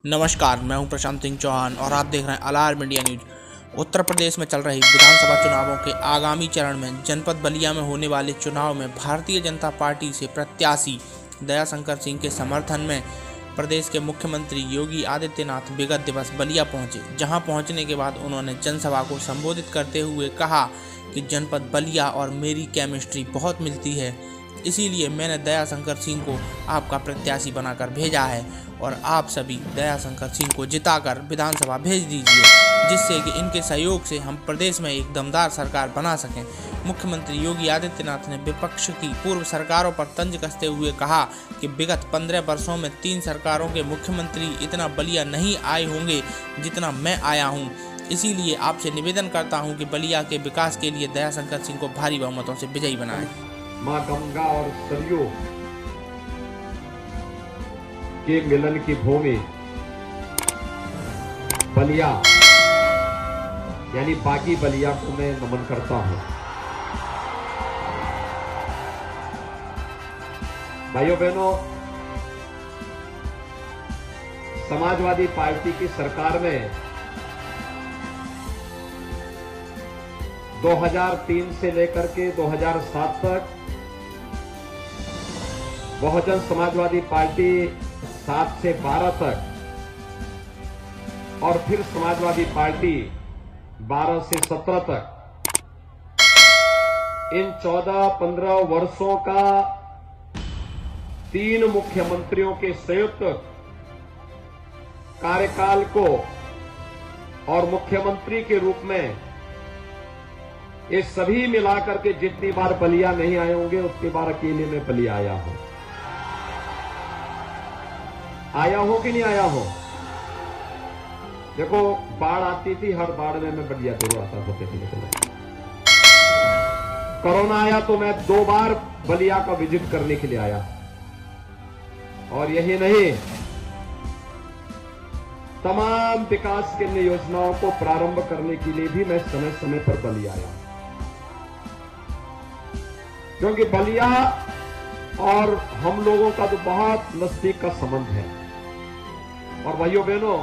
नमस्कार, मैं हूं प्रशांत सिंह चौहान और आप देख रहे हैं alarm India news. Uttar Pradesh में चल रही विधानसभा चुनावों के आगामी चरण में जनपद बलिया में होने वाले चुनाव में भारतीय जनता पार्टी से प्रत्याशी दयाशंकर सिंह के समर्थन में प्रदेश के मुख्यमंत्री योगी आदित्यनाथ विगत दिवस बलिया पहुंचे। जहां पहुंचने के बाद उन्होंने जनसभा को संबोधित करते हुए कहा कि जनपद बलिया और मेरी केमिस्ट्री बहुत मिलती है, इसीलिए मैंने दयाशंकर सिंह को आपका प्रत्याशी बनाकर भेजा है और आप सभी दयाशंकर सिंह को जिताकर विधानसभा भेज दीजिए, जिससे कि इनके सहयोग से हम प्रदेश में एक दमदार सरकार बना सकें। मुख्यमंत्री योगी आदित्यनाथ ने विपक्ष की पूर्व सरकारों पर तंज कसते हुए कहा कि विगत 15 वर्षों में 3 सरकारों के मुख्यमंत्री इतना बलिया नहीं आए होंगे जितना मैं आया हूं। इसीलिए आपसे निवेदन करता हूं कि बलिया के विकास के लिए दयाशंकर सिंह को भारी बहुमतों से विजयी बनाएं। मां गंगा और सरयू के मिलन की भूमि बलिया यानी बागी बलिया को मैं नमन करता हूं। भाइयों बहनों, समाजवादी पार्टी की सरकार में 2003 से लेकर के 2007 तक बहुजन समाजवादी पार्टी 7 से 12 तक और फिर समाजवादी पार्टी 12 से 17 तक, इन 14-15 वर्षों का 3 मुख्यमंत्रियों के संयुक्त कार्यकाल को और मुख्यमंत्री के रूप में ये सभी मिलाकर के जितनी बार बलिया नहीं आए होंगे उतनी बार अकेले में बलिया आया हूं कि नहीं आया हो। देखो, बाढ़ आती थी, हर बाढ़ में मैं बलिया जरूर आता था देखने के लिए। कोरोना आया तो मैं 2 बार बलिया का विजिट करने के लिए आया। और यही नहीं, तमाम विकास के लिए योजनाओं को प्रारंभ करने के लिए भी मैं समय समय पर बलिया आया, क्योंकि बलिया और हम लोगों का तो बहुत नजदीक का संबंध है। और भाइयों बहनों,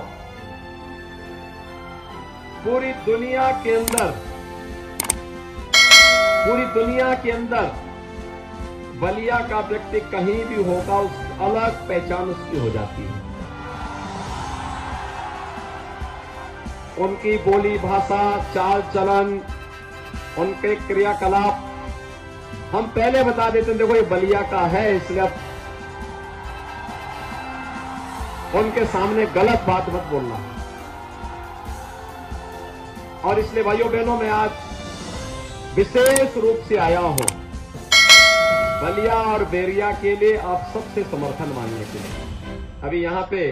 पूरी दुनिया के अंदर बलिया का व्यक्ति कहीं भी होगा, उस अलग पहचान उसकी हो जाती है। उनकी बोली भाषा, चाल चलन, उनके क्रियाकलाप हम पहले बता देते हैं, देखो ये बलिया का है, इसलिए अब उनके सामने गलत बात मत बोलना। और इसलिए भाइयों बहनों, मैं आज विशेष रूप से आया हूं बलिया और बेरिया के लिए आप सबसे समर्थन मांगने के लिए। अभी यहां पे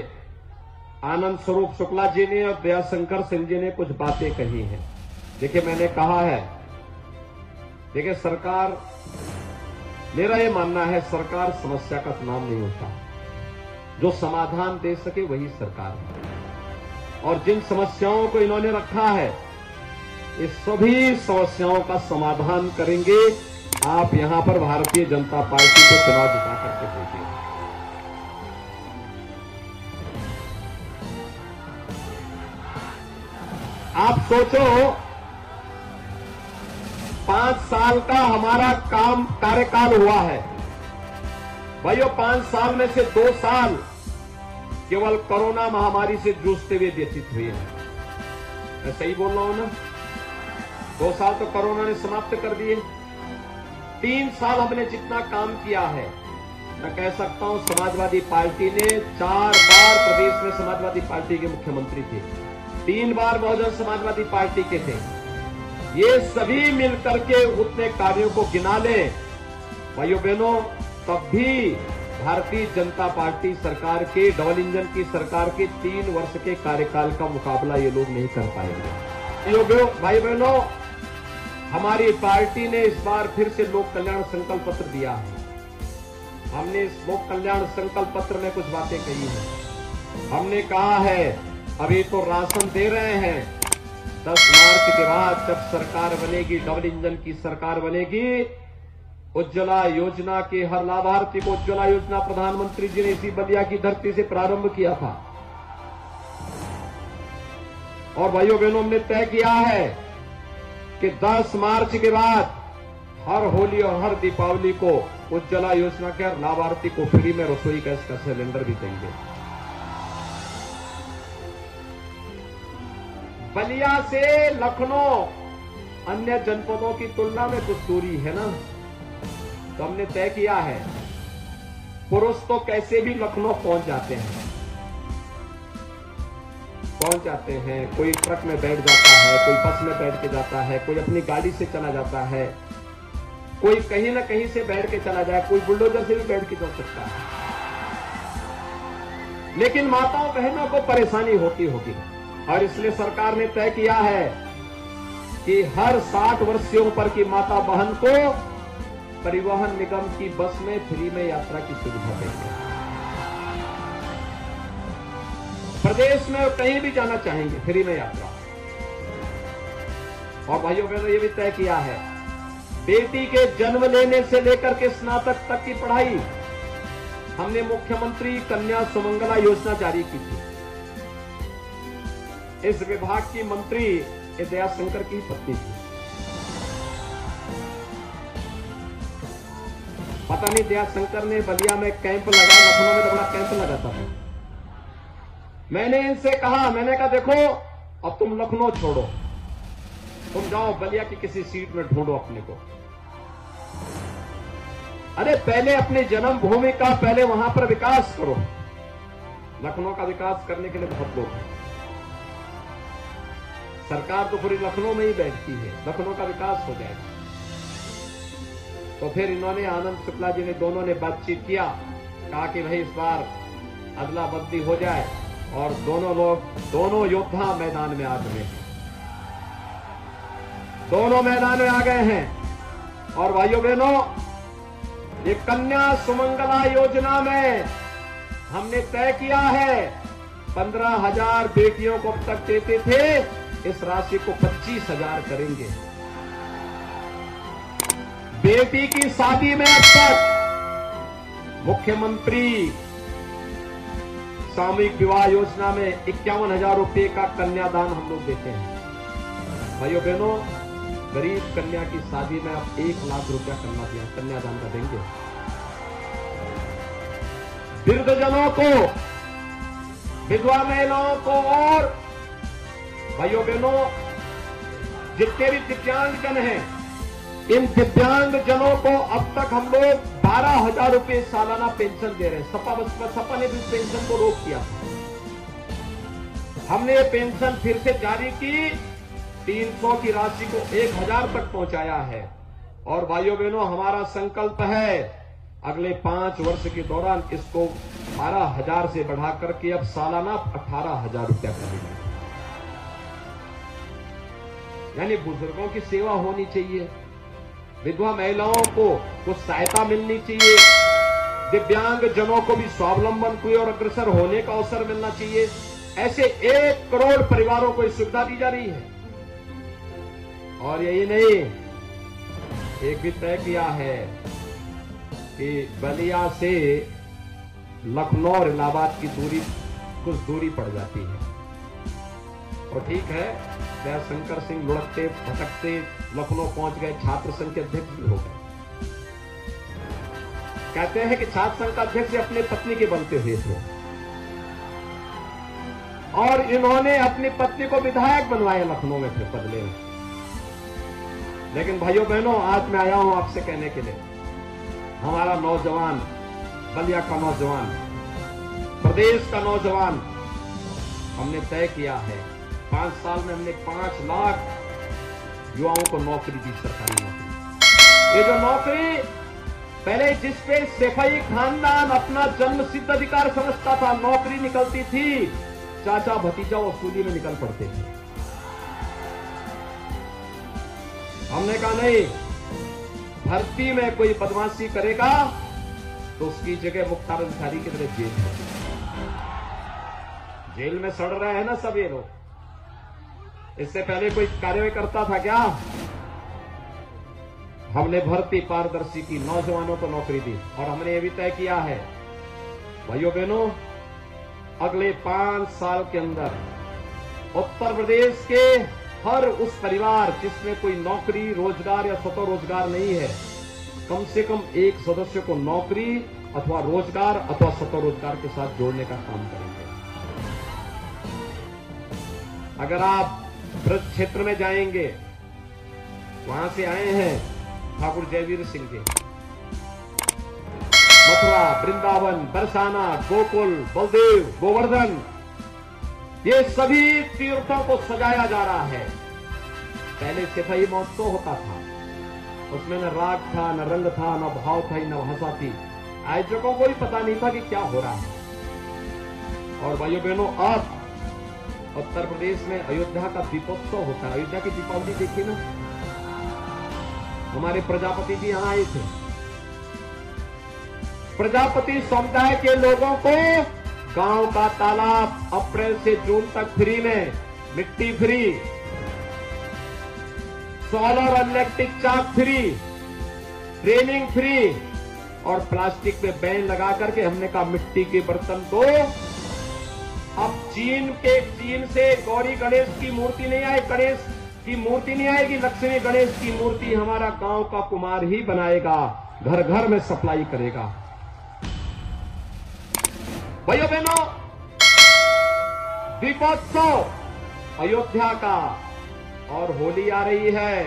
आनंद स्वरूप शुक्ला जी ने और दयाशंकर सिंह जी ने कुछ बातें कही हैं। देखिए, मैंने कहा है, देखिए सरकार, मेरा ये मानना है सरकार समस्या का नाम नहीं होता, जो समाधान दे सके वही सरकार है। और जिन समस्याओं को इन्होंने रखा है, इस सभी समस्याओं का समाधान करेंगे। आप यहां पर भारतीय जनता पार्टी को चुनाव जिता करके भेजिए। आप सोचो, 5 साल का हमारा कार्यकाल हुआ है भाइयों। 5 साल में से 2 साल केवल कोरोना महामारी से जूझते हुए व्यतीत हुए हैं। मैं सही बोल रहा हूं ना? 2 साल तो कोरोना ने समाप्त कर दिए। 3 साल हमने जितना काम किया है, मैं कह सकता हूं समाजवादी पार्टी ने 4 बार प्रदेश में समाजवादी पार्टी के मुख्यमंत्री थे, 3 बार बहुजन समाजवादी पार्टी के थे। ये सभी मिलकर के उतने कार्यों को गिना लें भाइयों बहनों, तब भी भारतीय जनता पार्टी सरकार के, डबल इंजन की सरकार के 3 वर्ष के कार्यकाल का मुकाबला ये लोग नहीं कर पाएंगे। भाई बहनों, हमारी पार्टी ने इस बार फिर से लोक कल्याण संकल्प पत्र दिया है। हमने इस लोक कल्याण संकल्प पत्र में कुछ बातें कही हैं। हमने कहा है, अभी तो राशन दे रहे हैं, 10 मार्च के बाद जब सरकार बनेगी, डबल इंजन की सरकार बनेगी, उज्ज्वला योजना के हर लाभार्थी को, उज्ज्वला योजना प्रधानमंत्री जी ने इसी बलिया की धरती से प्रारंभ किया था। और भाइयों बहनों, हमने तय किया है कि 10 मार्च के बाद हर होली और हर दीपावली को उज्ज्वला योजना के हर लाभार्थी को फ्री में रसोई गैस का सिलेंडर भी देंगे। बलिया से लखनऊ अन्य जनपदों की तुलना में कुछ दूरी है ना, तो हमने तय किया है पुरुष तो कैसे भी लखनऊ पहुंच जाते हैं, कोई ट्रक में बैठ जाता है, कोई बस में बैठ के जाता है, कोई अपनी गाड़ी से चला जाता है, कोई कहीं ना कहीं से बैठ के चला जाए, कोई बुलडोजर से भी बैठ के जा सकता है। लेकिन माताओं बहनों को परेशानी होती होगी, और इसलिए सरकार ने तय किया है कि हर 60 वर्ष से ऊपर की माता बहन को परिवहन निगम की बस में फ्री में यात्रा की सुविधा देंगे। प्रदेश में कहीं भी जाना चाहेंगे फ्री में यात्रा। और भाइयों बहनों, ये भी तय किया है बेटी के जन्म लेने से लेकर के स्नातक तक की पढ़ाई हमने मुख्यमंत्री कन्या सुमंगला योजना जारी की थी। इस विभाग की मंत्री दया शंकर की पत्नी थी। पता नहीं दया शंकर ने बलिया में कैंप लगा, लखनऊ में तो बड़ा कैंप लगाता था। मैंने इनसे कहा, मैंने कहा देखो अब तुम लखनऊ छोड़ो, तुम जाओ बलिया की किसी सीट में ढूंढो अपने को। अरे पहले अपनी जन्मभूमि का पहले वहां पर विकास करो। लखनऊ का विकास करने के लिए बहुत लोग हैं। सरकार तो पूरी लखनऊ में ही बैठती है, लखनऊ का विकास हो जाएगा। तो फिर इन्होंने, आनंद शुक्ला जी ने, दोनों ने बातचीत किया, कहा कि भाई इस बार अदला बदली हो जाए, और दोनों योद्धा मैदान में आ गए हैं, दोनों मैदान में आ गए हैं। और भाइयों बहनों, ये कन्या सुमंगला योजना में हमने तय किया है 15,000 बेटियों को अब तक देते थे, इस राशि को 25,000 करेंगे। बेटी की शादी में अब तक मुख्यमंत्री सामूहिक विवाह योजना में 51,000 रुपए का कन्यादान हम लोग देते हैं। भाइयों बहनों, गरीब कन्या की शादी में अब 1 लाख रुपया कन्यादान का देंगे। वृद्धजनों को, विधवा महिलाओं को, और भाइयों बहनों जितने भी दिव्यांग जन हैं, इन दिव्यांग जनों को अब तक हम लोग 12,000 रुपए सालाना पेंशन दे रहे हैं। सपा ने भी पेंशन को रोक दिया। हमने ये पेंशन फिर से जारी की, 300 की राशि को 1,000 तक पहुंचाया है। और भाइयों बहनों, हमारा संकल्प है अगले 5 वर्ष के दौरान इसको 12,000 से बढ़ाकर के अब सालाना 18,000 रुपया करेंगे। यानी बुजुर्गों की सेवा होनी चाहिए, विधवा महिलाओं को कुछ सहायता मिलनी चाहिए, दिव्यांग जनों को भी स्वावलंबन की और अग्रसर होने का अवसर मिलना चाहिए। ऐसे 1 करोड़ परिवारों को इस सुविधा दी जा रही है। और यही नहीं, एक भी तय किया है कि बलिया से लखनऊ और इलाहाबाद की दूरी कुछ दूरी पड़ जाती है। और ठीक है, दया शंकर सिंह लुढ़कते भटकते लखनऊ पहुंच गए, छात्र संघ के अध्यक्ष भी हो गए। कहते हैं कि छात्र संघ का अध्यक्ष अपने पत्नी के बनते हुए थे, और इन्होंने अपनी पत्नी को विधायक बनवाया लखनऊ में फिर बदले में। लेकिन भाइयों बहनों, आज मैं आया हूं आपसे कहने के लिए, हमारा नौजवान, बलिया का नौजवान, प्रदेश का नौजवान, हमने तय किया है 5 साल में हमने 5 लाख युवाओं को नौकरी दी, सरकारी नौकरी। ये जो नौकरी पहले जिस पे सेफई खानदान अपना जन्म सिद्ध अधिकार समझता था, नौकरी निकलती थी, चाचा भतीजा वसूली में निकल पड़ते थे। हमने कहा नहीं, भर्ती में कोई बदमाशी करेगा तो उसकी जगह मुख्तार अंसारी की तरह जेल है। जेल में सड़ रहे हैं ना सब ये लोग। इससे पहले कोई कार्रवाई करता था क्या? हमने भर्ती पारदर्शी की, नौजवानों को नौकरी दी। और हमने ये भी तय किया है भाइयों बहनों, अगले 5 साल के अंदर उत्तर प्रदेश के हर उस परिवार जिसमें कोई नौकरी, रोजगार या स्वतः रोजगार नहीं है, कम से कम एक सदस्य को नौकरी अथवा रोजगार अथवा स्वतः रोजगार के साथ जोड़ने का काम करेंगे। अगर आप ब्रज क्षेत्र में जाएंगे, वहां से आए हैं ठाकुर जयवीर सिंह के, मथुरा, वृंदावन, बरसाना, गोकुल, बलदेव, गोवर्धन, ये सभी तीर्थों को सजाया जा रहा है। पहले सिपाही महोत्सव होता था, उसमें न राग था, न रंग था, न भाव था, न भाषा थी। आयोजकों को भी पता नहीं था कि क्या हो रहा है। और भाइयों बहनों, अब उत्तर प्रदेश में अयोध्या का दीपोत्सव होता है। अयोध्या की दीपावली देखिए ना, हमारे प्रजापति जी यहां आए थे। प्रजापति समुदाय के लोगों को गांव का तालाब अप्रैल से जून तक फ्री में, मिट्टी फ्री, सोलर और इलेक्ट्रिक चाक फ्री, ट्रेनिंग फ्री, और प्लास्टिक पे बैन लगा करके हमने कहा मिट्टी के बर्तन को अब चीन से गौरी गणेश की मूर्ति नहीं आए, गणेश की मूर्ति नहीं आएगी, लक्ष्मी गणेश की मूर्ति हमारा गांव का कुमार ही बनाएगा, घर घर में सप्लाई करेगा। भाइयों बहनों, दीपोत्सव अयोध्या का, और होली आ रही है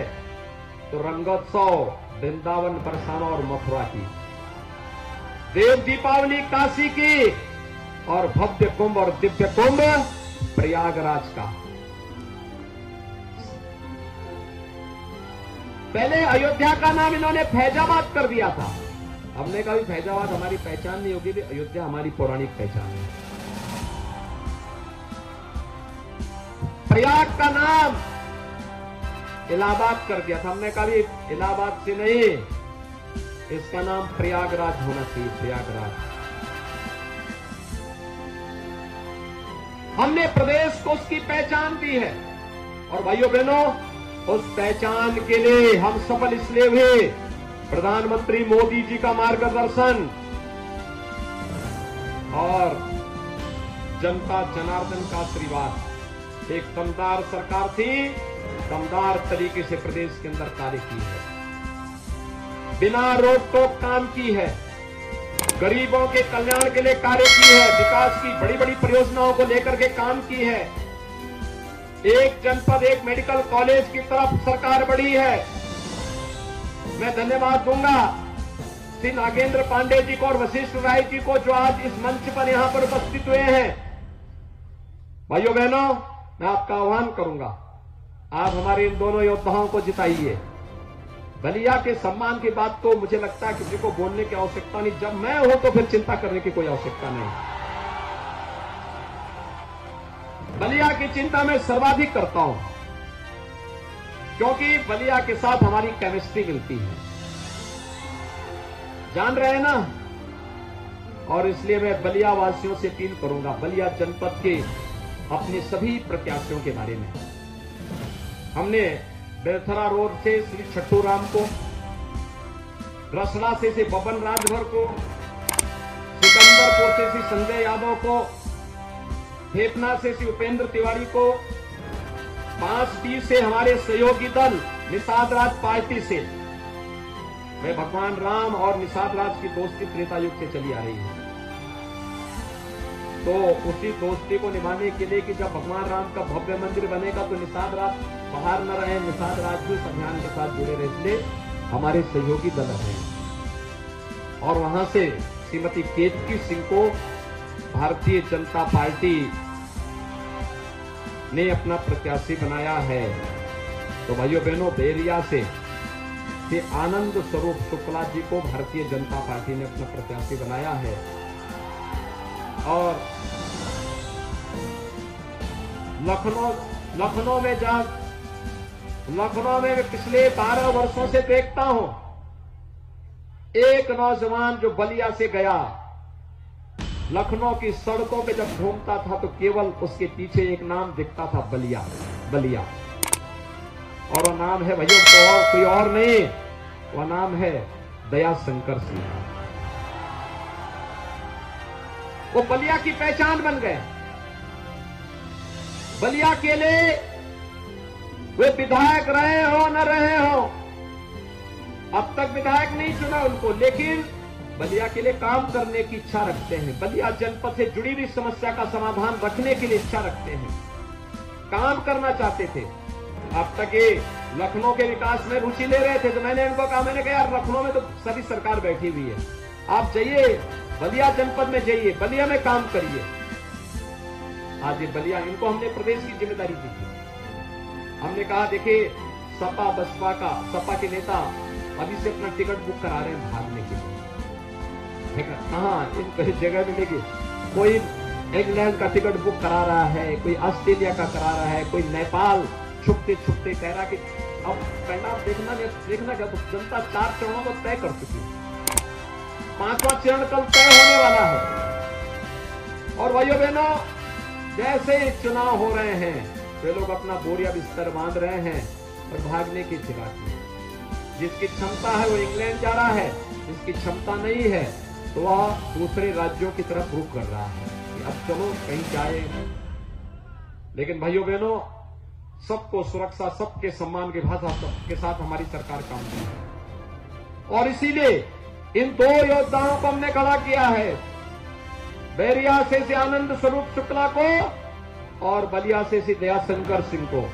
तो रंगोत्सव वृंदावन, बरसाना और मथुरा की, देव दीपावली काशी की, और भव्य कुंभ और दिव्य कुंभ प्रयागराज का। पहले अयोध्या का नाम इन्होंने फैजाबाद कर दिया था। हमने कहा फैजाबाद हमारी पहचान नहीं होगी, अयोध्या हमारी पौराणिक पहचान है। प्रयाग का नाम इलाहाबाद कर दिया था। हमने कहा इलाहाबाद से नहीं, इसका नाम प्रयागराज होना चाहिए, प्रयागराज। हमने प्रदेश को उसकी पहचान दी है। और भाइयों बहनों, उस पहचान के लिए हम सफल इसलिए हुए, प्रधानमंत्री मोदी जी का मार्गदर्शन और जनता जनार्दन का आशीर्वाद। एक दमदार सरकार थी, दमदार तरीके से प्रदेश के अंदर कार्य की है, बिना रोक टोक काम की है, गरीबों के कल्याण के लिए कार्य की है, विकास की बड़ी बड़ी परियोजनाओं को लेकर के काम की है। एक जनपद एक मेडिकल कॉलेज की तरफ सरकार बढ़ी है। मैं धन्यवाद दूंगा श्री नागेंद्र पांडे जी को और वशिष्ठ राय जी को, जो आज इस मंच पर यहां पर उपस्थित हुए हैं। भाइयों बहनों, मैं आपका आह्वान करूंगा, आप हमारे इन दोनों योद्धाओं को जिताइए। बलिया के सम्मान की बात तो मुझे लगता है किसी को बोलने की आवश्यकता नहीं, जब मैं हूं तो फिर चिंता करने की कोई आवश्यकता नहीं। बलिया की चिंता मैं सर्वाधिक करता हूं, क्योंकि बलिया के साथ हमारी केमिस्ट्री मिलती है, जान रहे हैं ना। और इसलिए मैं बलिया वासियों से अपील करूंगा, बलिया जनपद के अपने सभी प्रत्याशियों के बारे में। हमने बेलथरा रोड से श्री छट्टू राम को, रसड़ा से बबन राजभर को, सिकंदरपुर से श्री संजय यादव को, फेफना से श्री उपेंद्र तिवारी को, 5D से हमारे सहयोगी दल निषाद राज पार्टी से, वे भगवान राम और निषाद राज की दोस्ती त्रेता युग से चली आ रही है। तो उसी दोस्ती को निभाने के लिए कि जब भगवान राम का भव्य मंदिर बनेगा तो निषाद राज बाहर न रहे, निषाद राज भी इस अभियान के साथ जुड़े रहे, इसलिए हमारे सहयोगी दल हैं। और वहां से श्रीमती केतकी सिंह को भारतीय जनता पार्टी ने अपना प्रत्याशी बनाया है। तो भाइयों बहनों, बेरिया से आनंद स्वरूप शुक्ला जी को भारतीय जनता पार्टी ने अपना प्रत्याशी बनाया है। और लखनऊ में पिछले 12 वर्षों से देखता हूं, एक नौजवान जो बलिया से गया, लखनऊ की सड़कों पे जब घूमता था तो केवल उसके पीछे एक नाम दिखता था, बलिया बलिया। और वो नाम है भैया कोई और नहीं, वो नाम है दया शंकर सिंह। वो बलिया की पहचान बन गए। बलिया के लिए वे विधायक रहे हो न रहे हो, अब तक विधायक नहीं चुना उनको, लेकिन बलिया के लिए काम करने की इच्छा रखते हैं, बलिया जनपद से जुड़ी हुई समस्या का समाधान रखने के लिए इच्छा रखते हैं, काम करना चाहते थे। अब तक ये लखनऊ के विकास में रुचि ले रहे थे, तो मैंने इनको कहा, मैंने कहा यार लखनऊ में तो सभी सरकार बैठी हुई है, आप जाइए बलिया जनपद में, जाइए बलिया में काम करिए। आज ये बलिया, इनको हमने प्रदेश की जिम्मेदारी दी थी। हमने कहा देखिए सपा बसपा का, सपा के नेता अभी से अपना टिकट बुक करा रहे हैं भागने के लिए। कहाँ इन जगह मिलेगी, कोई इंग्लैंड का टिकट बुक करा रहा है, कोई ऑस्ट्रेलिया का करा रहा है, कोई नेपाल छुपते छुपते कह रहा कि अब परिणाम देखना क्या, तो जनता 4 चरणों को तय कर चुकी है, 5वां चरण कल तय होने वाला है। और भाइयों बहनों, जैसे ही चुनाव हो रहे हैं वे लोग अपना बोरिया बिस्तर बांध रहे हैं और भागने की फिराक में। जिसकी क्षमता है वो इंग्लैंड जा रहा है, जिसकी क्षमता नहीं है तो वह दूसरे राज्यों की तरफ रुख कर रहा है कि अब चलो कहीं जाए। लेकिन भाइयों बहनों, सबको सुरक्षा, सबके सम्मान की भाषा के साथ हमारी सरकार काम कर रही है, और इसीलिए इन 2 योद्धाओं को हमने खड़ा किया है, बैरिया से आनंद स्वरूप शुक्ला को और बलिया से दयाशंकर सिंह को।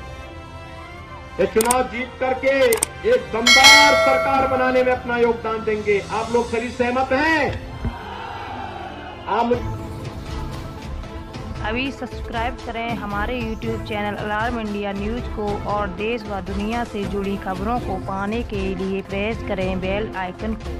ये चुनाव जीत करके एक दमदार सरकार बनाने में अपना योगदान देंगे। आप लोग सभी सहमत हैं? आप अभी सब्सक्राइब करें हमारे YouTube channel alarm India news को, और देश व दुनिया से जुड़ी खबरों को पाने के लिए प्रेस करें बेल आइकन को।